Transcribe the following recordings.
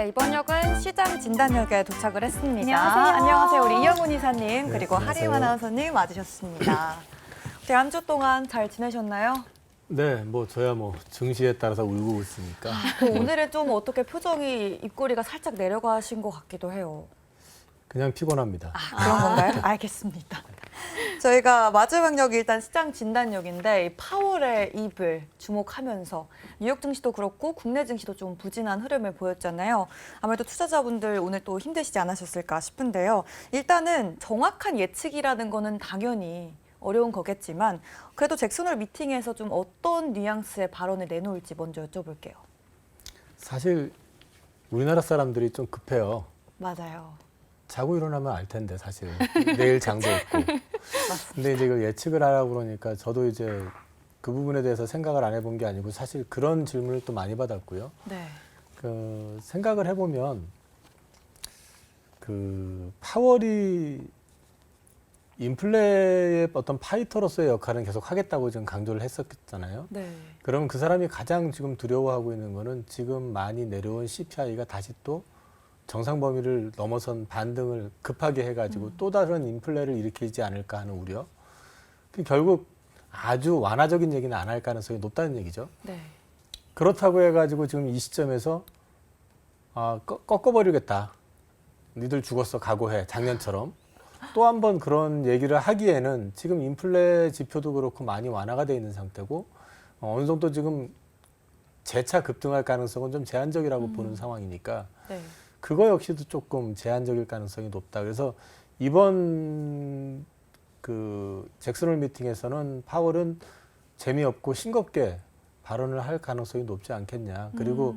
네, 이번 역은 시장 진단역에 도착을 했습니다. 안녕하세요. 안녕하세요. 우리 이영훈 이사님 네, 그리고 안녕하세요. 하림 아나운서님 와주셨습니다. 어떻게 한 주 동안 잘 지내셨나요? 네, 뭐 저야 뭐 증시에 따라서 울고 있으니까. 오늘은 좀 어떻게 표정이 입꼬리가 살짝 내려가신 것 같기도 해요. 그냥 피곤합니다. 그런 건가요? 알겠습니다. 저희가 마지막역이 일단 시장 진단역인데 이 파월의 입을 주목하면서 뉴욕 증시도 그렇고 국내 증시도 좀 부진한 흐름을 보였잖아요. 아무래도 투자자분들 오늘 또 힘드시지 않으셨을까 싶은데요. 일단은 정확한 예측이라는 거는 당연히 어려운 거겠지만 그래도 잭슨홀 미팅에서 좀 어떤 뉘앙스의 발언을 내놓을지 먼저 여쭤볼게요. 사실 우리나라 사람들이 좀 급해요. 맞아요. 자고 일어나면 알 텐데 사실 내일 장도 있고. 근데 이제 이걸 예측을 하라고 그러니까 저도 이제 그 부분에 대해서 생각을 안 해본 게 아니고 사실 그런 질문을 또 많이 받았고요. 네. 그 생각을 해보면 그 파월이 인플레의 어떤 파이터로서의 역할은 계속 하겠다고 지금 강조를 했었잖아요. 네. 그러면 그 사람이 가장 지금 두려워하고 있는 거는 지금 많이 내려온 CPI가 다시 또 정상 범위를 넘어선 반등을 급하게 해가지고 또 다른 인플레를 일으키지 않을까 하는 우려. 결국 아주 완화적인 얘기는 안 할 가능성이 높다는 얘기죠. 네. 그렇다고 해가지고 지금 이 시점에서 꺾어버리겠다. 니들 죽었어 각오해. 작년처럼. 또 한 번 그런 얘기를 하기에는 지금 인플레 지표도 그렇고 많이 완화가 돼 있는 상태고 어느 정도 지금 재차 급등할 가능성은 좀 제한적이라고 보는 상황이니까 네. 그거 역시도 조금 제한적일 가능성이 높다. 그래서 이번 그 잭슨홀 미팅에서는 파월은 재미없고 싱겁게 발언을 할 가능성이 높지 않겠냐. 그리고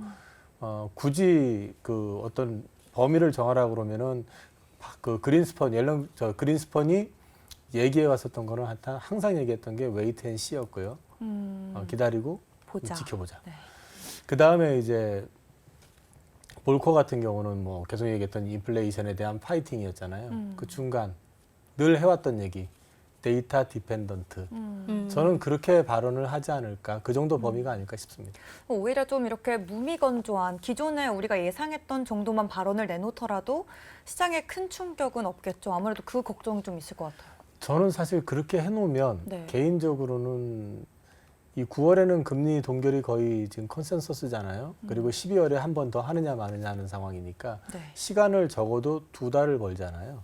굳이 그 어떤 범위를 정하라고 그러면은 그 그린스펀이 얘기해 왔었던 거는 항상 얘기했던 게 웨이트 앤 시였고요. 기다리고 보자. 지켜보자. 네. 그 다음에 이제 볼커 같은 경우는 뭐 계속 얘기했던 인플레이션에 대한 파이팅이었잖아요. 그 중간 늘 해왔던 얘기, 데이터 디펜던트. 저는 그렇게 발언을 하지 않을까, 그 정도 범위가 아닐까 싶습니다. 오히려 좀 이렇게 무미건조한 기존에 우리가 예상했던 정도만 발언을 내놓더라도 시장에 큰 충격은 없겠죠. 아무래도 그 걱정이 좀 있을 것 같아요. 저는 사실 그렇게 해놓으면 네. 개인적으로는 이 9월에는 금리 동결이 거의 지금 컨센서스잖아요. 그리고 12월에 한 번 더 하느냐 마느냐 하는 상황이니까 네. 시간을 적어도 2달을 벌잖아요.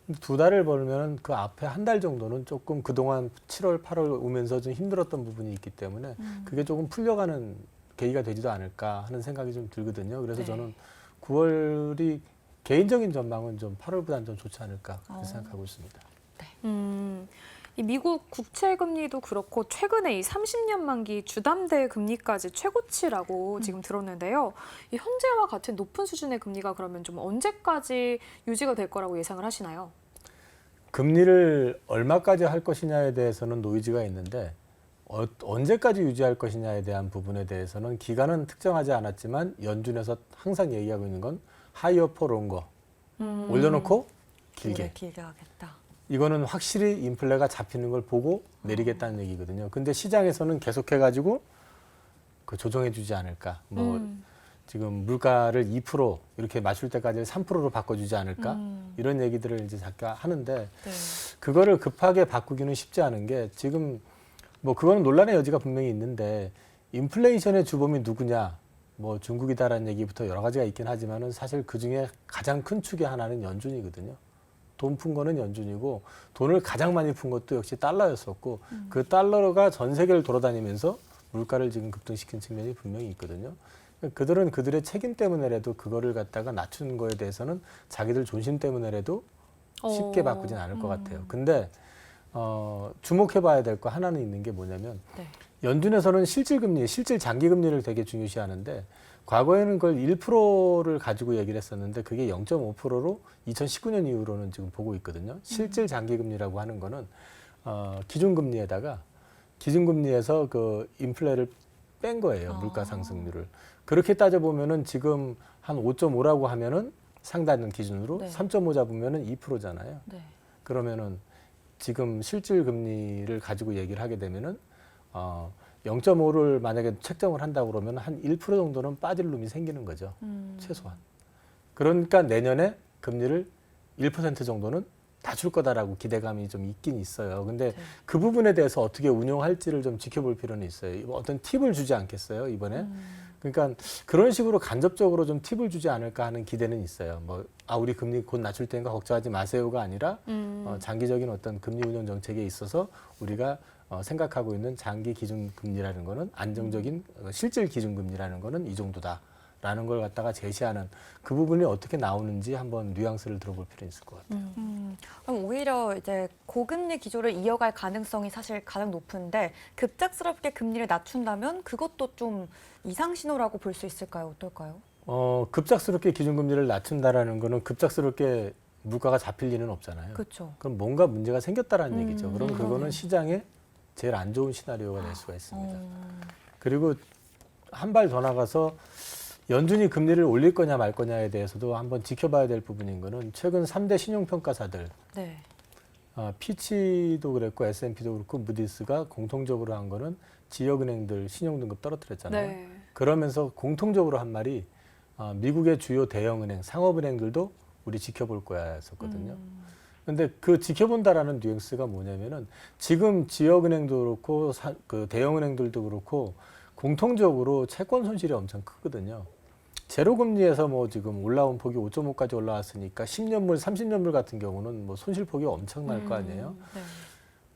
2달을 벌면 그 앞에 한 달 정도는 조금 그동안 7월, 8월 오면서 좀 힘들었던 부분이 있기 때문에 그게 조금 풀려가는 계기가 되지도 않을까 하는 생각이 좀 들거든요. 그래서 네. 저는 9월이 개인적인 전망은 좀 8월보다는 좀 좋지 않을까 그렇게 생각하고 있습니다. 이 미국 국채 금리도 그렇고 최근에 이 30년 만기 주담대 금리까지 최고치라고 지금 들었는데요. 이 현재와 같은 높은 수준의 금리가 그러면 좀 언제까지 유지가 될 거라고 예상을 하시나요? 금리를 얼마까지 할 것이냐에 대해서는 노이즈가 있는데 언제까지 유지할 것이냐에 대한 부분에 대해서는 기간은 특정하지 않았지만 연준에서 항상 얘기하고 있는 건 하이어 포 롱거. 올려놓고 길게. 길게 하겠다. 이거는 확실히 인플레가 잡히는 걸 보고 내리겠다는 얘기거든요. 근데 시장에서는 계속해가지고 그 조정해주지 않을까. 뭐 지금 물가를 2% 이렇게 맞출 때까지 3%로 바꿔주지 않을까. 이런 얘기들을 이제 자꾸 하는데 네. 그거를 급하게 바꾸기는 쉽지 않은 게 지금 뭐 그거는 논란의 여지가 분명히 있는데 인플레이션의 주범이 누구냐. 뭐 중국이다라는 얘기부터 여러 가지가 있긴 하지만은 사실 그 중에 가장 큰 축의 하나는 연준이거든요. 돈 푼 거는 연준이고 돈을 가장 많이 푼 것도 역시 달러였었고 그 달러가 전 세계를 돌아다니면서 물가를 지금 급등시킨 측면이 분명히 있거든요. 그들은 그들의 책임 때문에라도 그거를 갖다가 낮추는 거에 대해서는 자기들 존심 때문에라도 쉽게 바꾸진 않을 것 같아요. 근데 주목해 봐야 될 거 하나는 있는 게 뭐냐면 네. 연준에서는 실질 장기 금리를 되게 중요시하는데 과거에는 그걸 1%를 가지고 얘기를 했었는데 그게 0.5%로 2019년 이후로는 지금 보고 있거든요. 실질 장기 금리라고 하는 거는 기준금리에다가 기준금리에서 그 인플레를 뺀 거예요. 물가 상승률을. 그렇게 따져보면은 지금 한 5.5라고 하면은 상단 기준으로 네. 3.5 잡으면은 2%잖아요. 네. 그러면은 지금 실질 금리를 가지고 얘기를 하게 되면은 0.5를 만약에 책정을 한다고 그러면 한 1% 정도는 빠질 룸이 생기는 거죠. 최소한. 그러니까 내년에 금리를 1% 정도는 낮출 거다라고 기대감이 좀 있긴 있어요. 근데 그 부분에 대해서 어떻게 운용할지를 좀 지켜볼 필요는 있어요. 어떤 팁을 주지 않겠어요, 이번에? 그러니까 그런 식으로 간접적으로 좀 팁을 주지 않을까 하는 기대는 있어요. 우리 금리 곧 낮출 테니까 걱정하지 마세요가 아니라 장기적인 어떤 금리 운용 정책에 있어서 우리가 생각하고 있는 장기 기준금리라는 거는 안정적인 실질 기준금리라는 거는 이 정도다. 라는 걸 갖다가 제시하는 그 부분이 어떻게 나오는지 한번 뉘앙스를 들어볼 필요 있을 것 같아요. 그럼 오히려 이제 고금리 기조를 이어갈 가능성이 사실 가장 높은데 급작스럽게 금리를 낮춘다면 그것도 좀 이상 신호라고 볼 수 있을까요? 어떨까요? 급작스럽게 기준금리를 낮춘다라는 거는 급작스럽게 물가가 잡힐 리는 없잖아요. 그렇죠. 그럼 뭔가 문제가 생겼다라는 얘기죠. 그럼 그거는 시장에 제일 안 좋은 시나리오가 될 수가 있습니다. 그리고 한 발 더 나가서 연준이 금리를 올릴 거냐 말 거냐에 대해서도 한번 지켜봐야 될 부분인 거는 최근 3대 신용평가사들 네. 피치도 그랬고 S&P도 그렇고 무디스가 공통적으로 한 거는 지역은행들 신용등급 떨어뜨렸잖아요. 네. 그러면서 공통적으로 한 말이 미국의 주요 대형은행, 상업은행들도 우리 지켜볼 거야 했었거든요. 근데 그 지켜본다라는 뉘앙스가 뭐냐면은 지금 지역은행도 그렇고 그 대형은행들도 그렇고 공통적으로 채권 손실이 엄청 크거든요. 제로금리에서 지금 올라온 폭이 5.5까지 올라왔으니까 10년물, 30년물 같은 경우는 손실폭이 엄청날 거 아니에요. 네.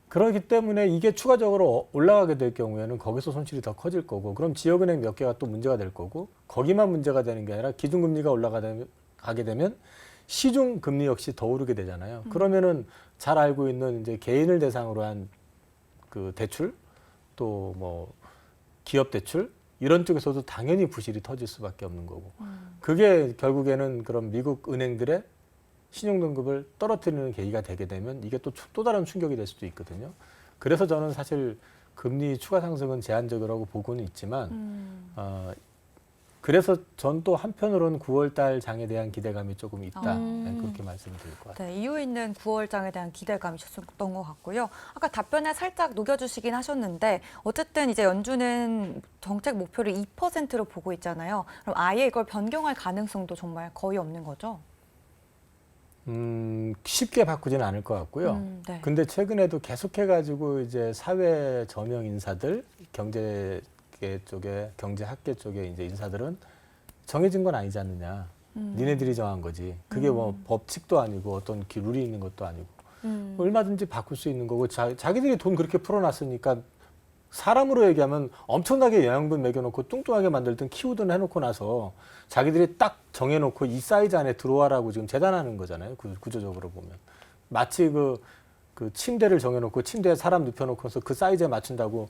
그렇기 때문에 이게 추가적으로 올라가게 될 경우에는 거기서 손실이 더 커질 거고, 그럼 지역은행 몇 개가 또 문제가 될 거고, 거기만 문제가 되는 게 아니라 기준금리가 올라가게 되면 시중금리 역시 더 오르게 되잖아요. 그러면은 잘 알고 있는 이제 개인을 대상으로 한 그 대출, 또 기업 대출 이런 쪽에서도 당연히 부실이 터질 수밖에 없는 거고, 그게 결국에는 그런 미국 은행들의 신용등급을 떨어뜨리는 계기가 되게 되면 이게 또 다른 충격이 될 수도 있거든요. 그래서 저는 사실 금리 추가 상승은 제한적이라고 보고는 있지만 그래서 전 또 한편으로는 9월 달 장에 대한 기대감이 조금 있다. 그렇게 말씀드릴 것 같아요. 네, 이유 있는 9월장에 대한 기대감이셨던 것 같고요. 아까 답변에 살짝 녹여주시긴 하셨는데 어쨌든 이제 연준은 정책 목표를 2%로 보고 있잖아요. 그럼 아예 이걸 변경할 가능성도 정말 거의 없는 거죠? 쉽게 바꾸지는 않을 것 같고요. 네. 근데 최근에도 계속해가지고 이제 사회 저명 인사들, 경제계 쪽에, 경제학계 쪽에 이제 인사들은 정해진 건 아니지 않느냐. 니네들이 정한 거지. 그게 법칙도 아니고 어떤 룰이 있는 것도 아니고 얼마든지 바꿀 수 있는 거고 자기들이 돈 그렇게 풀어놨으니까 사람으로 얘기하면 엄청나게 영양분 먹여놓고 뚱뚱하게 만들든 키우든 해놓고 나서 자기들이 딱 정해놓고 이 사이즈 안에 들어와라고 지금 재단하는 거잖아요. 구조적으로 보면. 마치 그 침대를 정해놓고 침대에 사람 눕혀놓고서 그 사이즈에 맞춘다고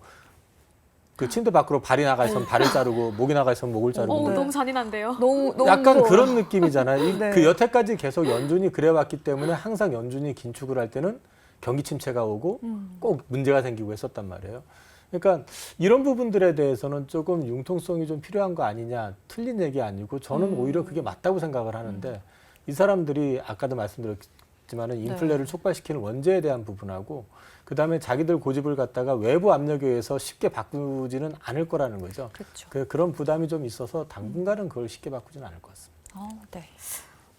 그 침대 밖으로 발이 나가 있으면 발을 자르고 목이 나가 있으면 목을 자르고 네. 너무 잔인한데요. 너무 약간 무서워요. 그런 느낌이잖아요. 네. 그 여태까지 계속 연준이 그래왔기 때문에 항상 연준이 긴축을 할 때는 경기 침체가 오고 꼭 문제가 생기고 했었단 말이에요. 그러니까 이런 부분들에 대해서는 조금 융통성이 좀 필요한 거 아니냐, 틀린 얘기 아니고 저는 오히려 그게 맞다고 생각을 하는데 이 사람들이 아까도 말씀드렸지만은 인플레를 촉발시키는 원죄에 대한 부분하고 그다음에 자기들 고집을 갖다가 외부 압력에 의해서 쉽게 바꾸지는 않을 거라는 거죠. 그렇죠. 그런 부담이 좀 있어서 당분간은 그걸 쉽게 바꾸지는 않을 것 같습니다. 네.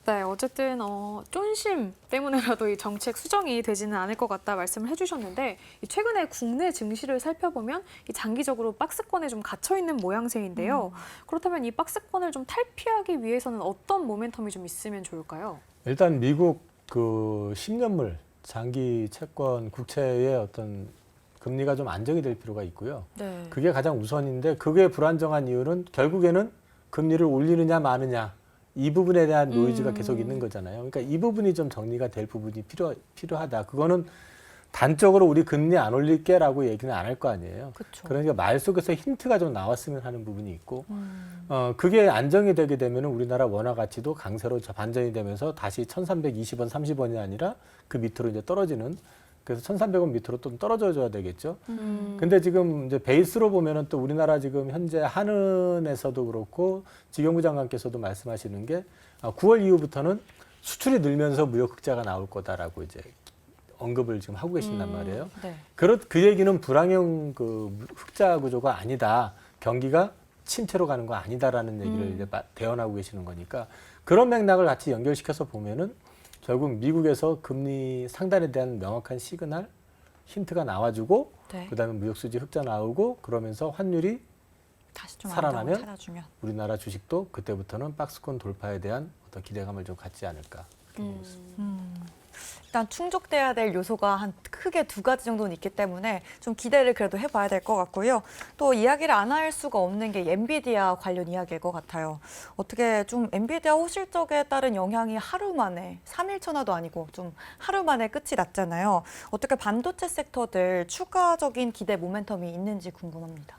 네, 어쨌든 쫀심 때문에라도 이 정책 수정이 되지는 않을 것 같다 말씀을 해주셨는데 최근에 국내 증시를 살펴보면 이 장기적으로 박스권에 좀 갇혀 있는 모양새인데요. 그렇다면 이 박스권을 좀 탈피하기 위해서는 어떤 모멘텀이 좀 있으면 좋을까요? 일단 미국 그 10년물 장기 채권 국채의 어떤 금리가 좀 안정이 될 필요가 있고요. 네. 그게 가장 우선인데 그게 불안정한 이유는 결국에는 금리를 올리느냐 마느냐 이 부분에 대한 노이즈가 계속 있는 거잖아요. 그러니까 이 부분이 좀 정리가 될 부분이 필요하다. 그거는 단적으로 우리 금리 안 올릴게라고 얘기는 안 할 거 아니에요. 그렇죠. 그러니까 말 속에서 힌트가 좀 나왔으면 하는 부분이 있고 그게 안정이 되게 되면 우리나라 원화 가치도 강세로 반전이 되면서 다시 1,320원, 30원이 아니라 그 밑으로 이제 떨어지는 그래서 1,300원 밑으로 좀 떨어져줘야 되겠죠. 근데 지금 이제 베이스로 보면은 또 우리나라 지금 현재 한은에서도 그렇고 지경부 장관께서도 말씀하시는 게 9월 이후부터는 수출이 늘면서 무역 흑자가 나올 거다라고 이제 언급을 지금 하고 계신단 말이에요. 네. 그 얘기는 불황형 그 흑자 구조가 아니다. 경기가 침체로 가는 거 아니다라는 얘기를 이제 대언하고 계시는 거니까 그런 맥락을 같이 연결시켜서 보면은 결국 미국에서 금리 상단에 대한 명확한 시그널, 힌트가 나와주고 네. 그다음에 무역수지 흑자 나오고 그러면서 환율이 다시 좀 살아나면 안정을 찾아주면. 우리나라 주식도 그때부터는 박스권 돌파에 대한 어떤 기대감을 좀 갖지 않을까 그렇게 보고 있습니다. 일단 충족돼야 될 요소가 한 크게 두 가지 정도는 있기 때문에 좀 기대를 그래도 해봐야 될 것 같고요. 또 이야기를 안 할 수가 없는 게 엔비디아 관련 이야기일 것 같아요. 어떻게 좀 엔비디아 호실적에 따른 영향이 하루 만에 3일 천하도 아니고 좀 하루 만에 끝이 났잖아요. 어떻게 반도체 섹터들 추가적인 기대 모멘텀이 있는지 궁금합니다.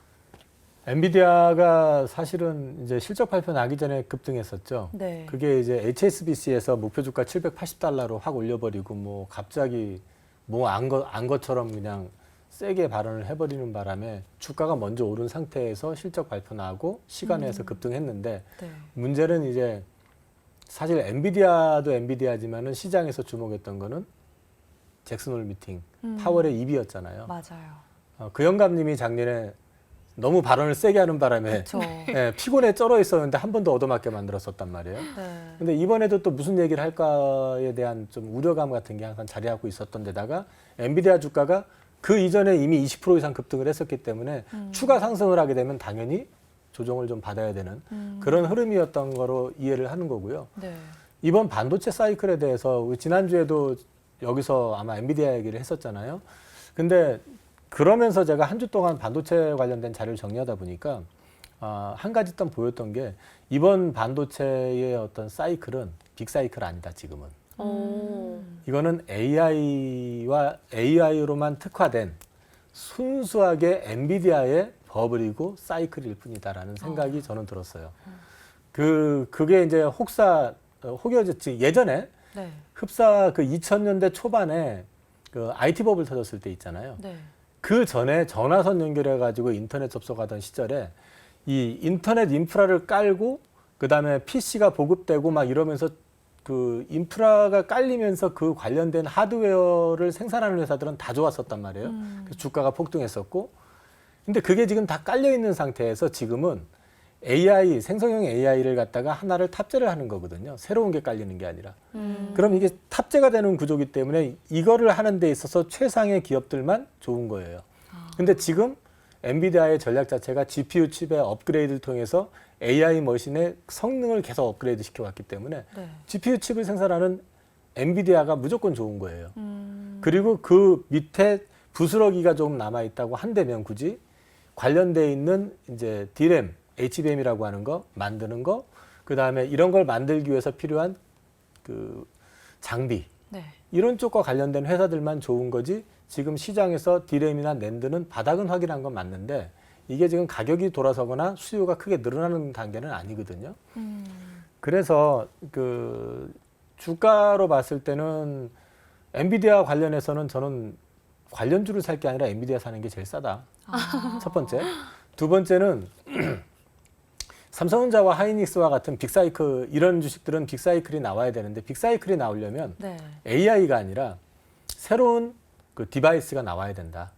엔비디아가 사실은 이제 실적 발표 나기 전에 급등했었죠. 네. 그게 이제 HSBC에서 목표 주가 $780로 확 올려버리고 뭐 갑자기 뭐 안 것처럼 그냥 세게 발언을 해버리는 바람에 주가가 먼저 오른 상태에서 실적 발표 나고 시간 내에서 급등했는데 네. 문제는 이제 사실 엔비디아도 엔비디아지만은 시장에서 주목했던 거는 잭슨홀 미팅 파월의 입이었잖아요. 맞아요. 그 영감님이 작년에 너무 발언을 세게 하는 바람에 그렇죠. 예, 피곤에 쩔어 있었는데 한 번 더 얻어맞게 만들었었단 말이에요. 네. 근데 이번에도 또 무슨 얘기를 할까에 대한 좀 우려감 같은 게 항상 자리하고 있었던 데다가 엔비디아 주가가 그 이전에 이미 20% 이상 급등을 했었기 때문에 추가 상승을 하게 되면 당연히 조정을 좀 받아야 되는 그런 흐름이었던 거로 이해를 하는 거고요. 네. 이번 반도체 사이클에 대해서 우리 지난주에도 여기서 아마 엔비디아 얘기를 했었잖아요. 근데 그러면서 제가 한 주 동안 반도체 관련된 자료를 정리하다 보니까 한 가지 일단 보였던 게 이번 반도체의 어떤 사이클은 빅 사이클 아니다 지금은. 이거는 AI로만 특화된 순수하게 엔비디아의 버블이고 사이클일 뿐이다라는 생각이 저는 들었어요. 그게 이제 혹여졌지 예전에 네. 흡사 그 2000년대 초반에 그 IT 버블 터졌을 때 있잖아요. 네. 그 전에 전화선 연결해가지고 인터넷 접속하던 시절에 이 인터넷 인프라를 깔고 그 다음에 PC가 보급되고 막 이러면서 그 인프라가 깔리면서 그 관련된 하드웨어를 생산하는 회사들은 다 좋았었단 말이에요. 그래서 주가가 폭등했었고. 근데 그게 지금 다 깔려 있는 상태에서 지금은 AI, 생성형 AI를 갖다가 하나를 탑재를 하는 거거든요. 새로운 게 깔리는 게 아니라. 그럼 이게 탑재가 되는 구조기 때문에 이거를 하는 데 있어서 최상의 기업들만 좋은 거예요. 근데 지금 엔비디아의 전략 자체가 GPU 칩의 업그레이드를 통해서 AI 머신의 성능을 계속 업그레이드 시켜왔기 때문에 네. GPU 칩을 생산하는 엔비디아가 무조건 좋은 거예요. 그리고 그 밑에 부스러기가 좀 남아있다고 한다면 굳이 관련돼 있는 이제 D램, HBM이라고 하는 거 만드는 거, 그 다음에 이런 걸 만들기 위해서 필요한 그 장비 네. 이런 쪽과 관련된 회사들만 좋은 거지. 지금 시장에서 D램이나 낸드는 바닥은 확인한 건 맞는데 이게 지금 가격이 돌아서거나 수요가 크게 늘어나는 단계는 아니거든요. 그래서 그 주가로 봤을 때는 엔비디아 관련해서는 저는 관련주를 살 게 아니라 엔비디아 사는 게 제일 싸다. 첫 번째. 두 번째는 삼성전자와 하이닉스와 같은 빅사이클 이런 주식들은 빅사이클이 나와야 되는데 빅사이클이 나오려면 네. AI가 아니라 새로운 그 디바이스가 나와야 된다.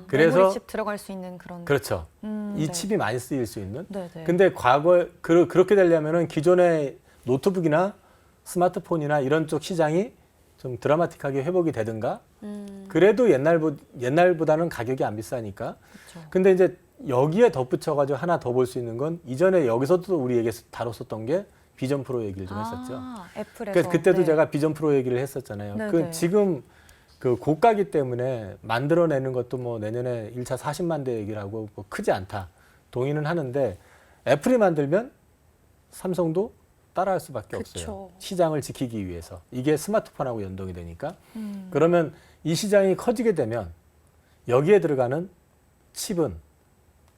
그래서 메모리 칩 들어갈 수 있는 그런. 그렇죠. 이 네. 칩이 많이 쓰일 수 있는. 네, 네. 근데 과거에 그렇게 되려면은 기존의 노트북이나 스마트폰이나 이런 쪽 시장이 좀 드라마틱하게 회복이 되든가. 그래도 옛날보다는 가격이 안 비싸니까. 그렇죠. 근데 이제 여기에 덧붙여가지고 하나 더 볼 수 있는 건 이전에 여기서도 우리 얘기 다뤘었던 게 비전 프로 얘기를 좀 했었죠. 애플에서. 그래서 그때도 네. 제가 비전 프로 얘기를 했었잖아요. 네, 그 네. 지금 그 고가기 때문에 만들어내는 것도 뭐 내년에 1차 40만 대 얘기를 하고 뭐 크지 않다. 동의는 하는데 애플이 만들면 삼성도 따라할 수밖에 그쵸. 없어요. 시장을 지키기 위해서. 이게 스마트폰하고 연동이 되니까. 그러면 이 시장이 커지게 되면 여기에 들어가는 칩은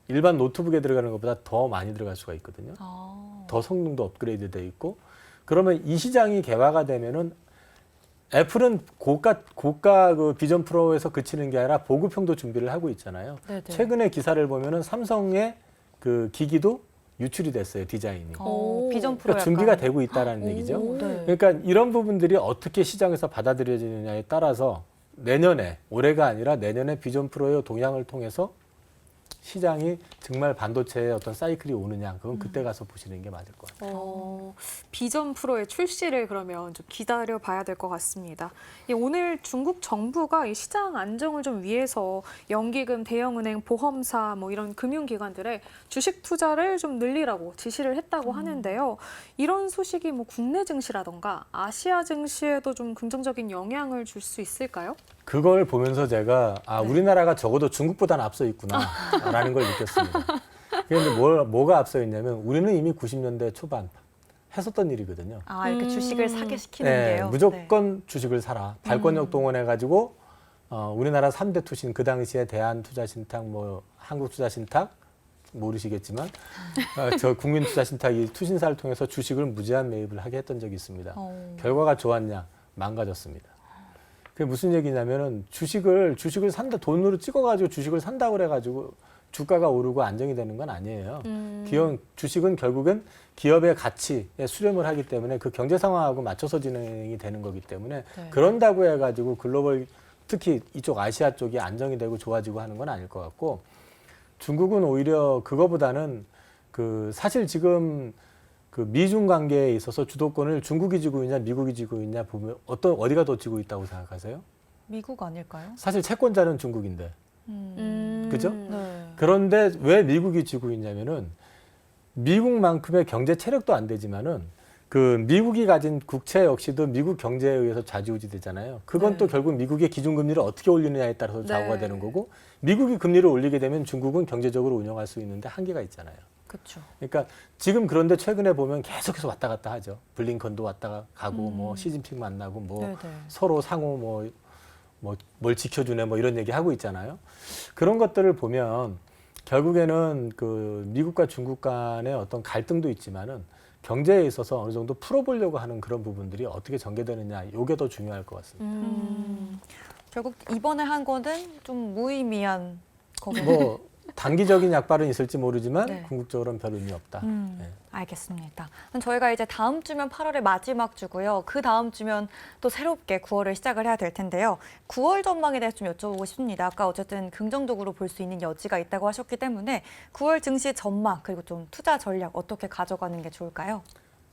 일반 노트북에 들어가는 것보다 더 많이 들어갈 수가 있거든요. 더 성능도 업그레이드 돼 있고. 그러면 이 시장이 개화가 되면은 애플은 고가 그 비전 프로에서 그치는 게 아니라 보급형도 준비를 하고 있잖아요. 네네. 최근에 기사를 보면은 삼성의 그 기기도 유출이 됐어요, 디자인이. 비전 프로 그러니까 준비가 되고 있다라는 얘기죠. 네. 그러니까 이런 부분들이 어떻게 시장에서 받아들여지느냐에 따라서 내년에 올해가 아니라 내년에 비전 프로의 동향을 통해서 시장이 정말 반도체의 어떤 사이클이 오느냐, 그건 그때 가서 보시는 게 맞을 것 같아요. 비전 프로의 출시를 그러면 좀 기다려 봐야 될 것 같습니다. 오늘 중국 정부가 이 시장 안정을 좀 위해서 연기금, 대형은행, 보험사 뭐 이런 금융기관들의 주식 투자를 좀 늘리라고 지시를 했다고 하는데요. 이런 소식이 뭐 국내 증시라던가 아시아 증시에도 좀 긍정적인 영향을 줄 수 있을까요? 그걸 보면서 제가 우리나라가 적어도 중국보다는 앞서 있구나라는 걸 느꼈습니다. 그런데 뭐가 앞서 있냐면 우리는 이미 90년대 초반 했었던 일이거든요. 이렇게 주식을 사게 시키는 네, 게요. 무조건 주식을 사라. 발권력 동원해가지고 우리나라 3대 투신, 그 당시에 대한투자신탁, 뭐 한국투자신탁 모르시겠지만 저 국민투자신탁이 투신사를 통해서 주식을 무제한 매입을 하게 했던 적이 있습니다. 결과가 좋았냐? 망가졌습니다. 그게 무슨 얘기냐면은 주식을 산다, 돈으로 찍어가지고 주식을 산다고 그래가지고 주가가 오르고 안정이 되는 건 아니에요. 주식은 결국은 기업의 가치에 수렴을 하기 때문에 그 경제 상황하고 맞춰서 진행이 되는 거기 때문에 그런다고 해가지고 글로벌, 특히 이쪽 아시아 쪽이 안정이 되고 좋아지고 하는 건 아닐 것 같고, 중국은 오히려 그거보다는 사실 지금 그 미중 관계에 있어서 주도권을 중국이 쥐고 있냐 미국이 쥐고 있냐 보면 어디가 더 쥐고 있다고 생각하세요? 미국 아닐까요? 사실 채권자는 중국인데, 그죠? 네. 그런데 왜 미국이 쥐고 있냐면은 미국만큼의 경제 체력도 안 되지만은 그 미국이 가진 국채 역시도 미국 경제에 의해서 좌지우지되잖아요. 그건 또 결국 미국의 기준금리를 어떻게 올리느냐에 따라서 좌우가 되는 거고, 미국이 금리를 올리게 되면 중국은 경제적으로 운영할 수 있는데 한계가 있잖아요. 그렇죠. 그러니까 지금 그런데 최근에 보면 계속해서 왔다 갔다 하죠. 블링컨도 왔다 가고 뭐 시진핑 만나고 뭐 네네. 서로 상호 뭘 지켜주네 뭐 이런 얘기 하고 있잖아요. 그런 것들을 보면 결국에는 그 미국과 중국 간의 어떤 갈등도 있지만은 경제에 있어서 어느 정도 풀어보려고 하는 그런 부분들이 어떻게 전개되느냐, 이게 더 중요할 것 같습니다. 결국 이번에 한 거는 좀 무의미한 거군요. 뭐 단기적인 약발은 있을지 모르지만 네. 궁극적으로는 별 의미 없다. 네. 알겠습니다. 그럼 저희가 이제 다음 주면 8월의 마지막 주고요. 그 다음 주면 또 새롭게 9월을 시작을 해야 될 텐데요. 9월 전망에 대해서 좀 여쭤보고 싶습니다. 아까 어쨌든 긍정적으로 볼 수 있는 여지가 있다고 하셨기 때문에 9월 증시 전망 그리고 좀 투자 전략 어떻게 가져가는 게 좋을까요?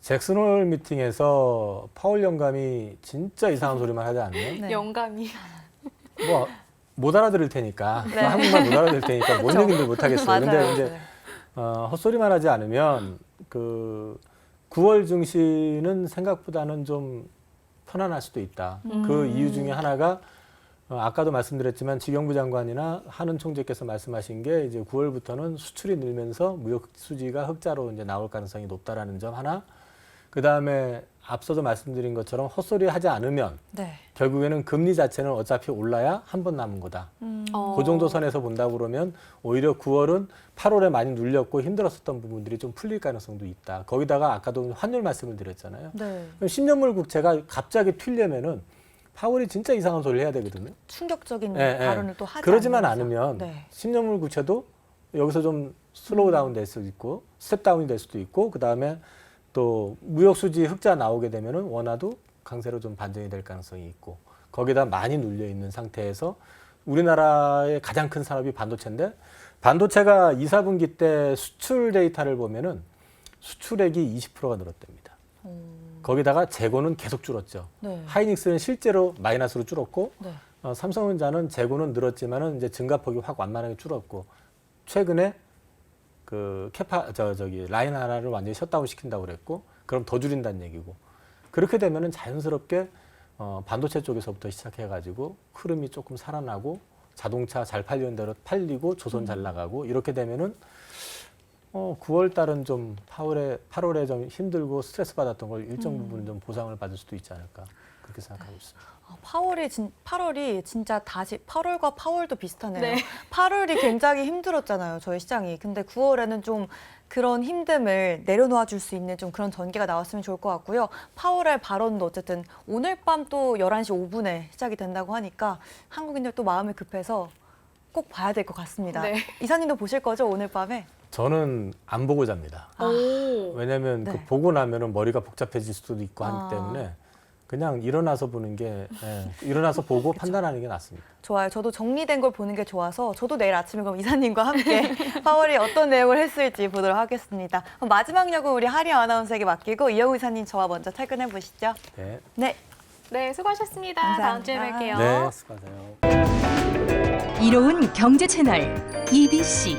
잭슨홀 미팅에서 파월 영감이 진짜 이상한 소리만 하지 않으면 네. 영감이. 뭐 못 알아들을 테니까 한국말 못 알아들을 테니까 뭔 얘기인지 못 하겠어요. 맞아요. 근데 이제 헛소리만 하지 않으면 그 9월 증시는 생각보다는 좀 편안할 수도 있다. 그 이유 중에 하나가 아까도 말씀드렸지만 지경부 장관이나 한은 총재께서 말씀하신 게 이제 9월부터는 수출이 늘면서 무역 수지가 흑자로 이제 나올 가능성이 높다라는 점 하나. 그 다음에 앞서도 말씀드린 것처럼 헛소리 하지 않으면 결국에는 금리 자체는 어차피 올라야 한 번 남은 거다. 그 정도 선에서 본다고 그러면 오히려 9월은 8월에 많이 눌렸고 힘들었었던 부분들이 좀 풀릴 가능성도 있다. 거기다가 아까도 환율 말씀을 드렸잖아요. 네. 그럼 10년물 국채가 갑자기 튀려면은 파월이 진짜 이상한 소리를 해야 되거든요. 충격적인 발언을 또 하지 그러지만 않으면서. 않으면 10년물 국채도 여기서 좀 슬로우 다운 될 수도 있고 스텝 다운이 될 수도 있고, 그 다음에 또 무역 수지 흑자 나오게 되면은 원화도 강세로 좀 반전이 될 가능성이 있고, 거기다 많이 눌려 있는 상태에서 우리나라의 가장 큰 산업이 반도체인데, 반도체가 2, 4분기 때 수출 데이터를 보면은 수출액이 20%가 늘었답니다. 거기다가 재고는 계속 줄었죠. 하이닉스는 실제로 마이너스로 줄었고, 삼성전자는 재고는 늘었지만은 이제 증가폭이 확 완만하게 줄었고, 최근에 그 라인 하나를 완전히 셧다운 시킨다고 그랬고, 그럼 더 줄인다는 얘기고, 그렇게 되면은 자연스럽게 반도체 쪽에서부터 시작해가지고 흐름이 조금 살아나고 자동차 잘 팔리는 대로 팔리고 조선 잘 나가고, 이렇게 되면은 9월 달은 좀 8월에 좀 힘들고 스트레스 받았던 걸 일정 부분 좀 보상을 받을 수도 있지 않을까, 그렇게 생각하고 있습니다. 8월이 진짜 다시 8월과 8월도 비슷하네요. 네. 8월이 굉장히 힘들었잖아요, 저희 시장이. 근데 9월에는 좀 그런 힘듦을 내려놓아 줄 수 있는 좀 그런 전개가 나왔으면 좋을 것 같고요. 8월의 발언도 어쨌든 오늘 밤 또 11시 5분에 시작이 된다고 하니까 한국인들 또 마음이 급해서 꼭 봐야 될 것 같습니다. 네. 이사님도 보실 거죠, 오늘 밤에? 저는 안 보고 잡니다. 왜냐하면 그 보고 나면은 머리가 복잡해질 수도 있고 하기 때문에 그냥 일어나서 보는 게 일어나서 보고 판단하는 게 낫습니다. 좋아요. 저도 정리된 걸 보는 게 좋아서 저도 내일 아침에 그럼 이사님과 함께 파월이 어떤 내용을 했을지 보도록 하겠습니다. 그럼 마지막 역은 우리 하리 아나운서에게 맡기고 이영우 이사님 저와 먼저 퇴근해 보시죠. 네, 네. 네, 수고하셨습니다. 다음 주에 감사합니다. 뵐게요. 네, 수고하세요. 이로운 경제 채널 EBC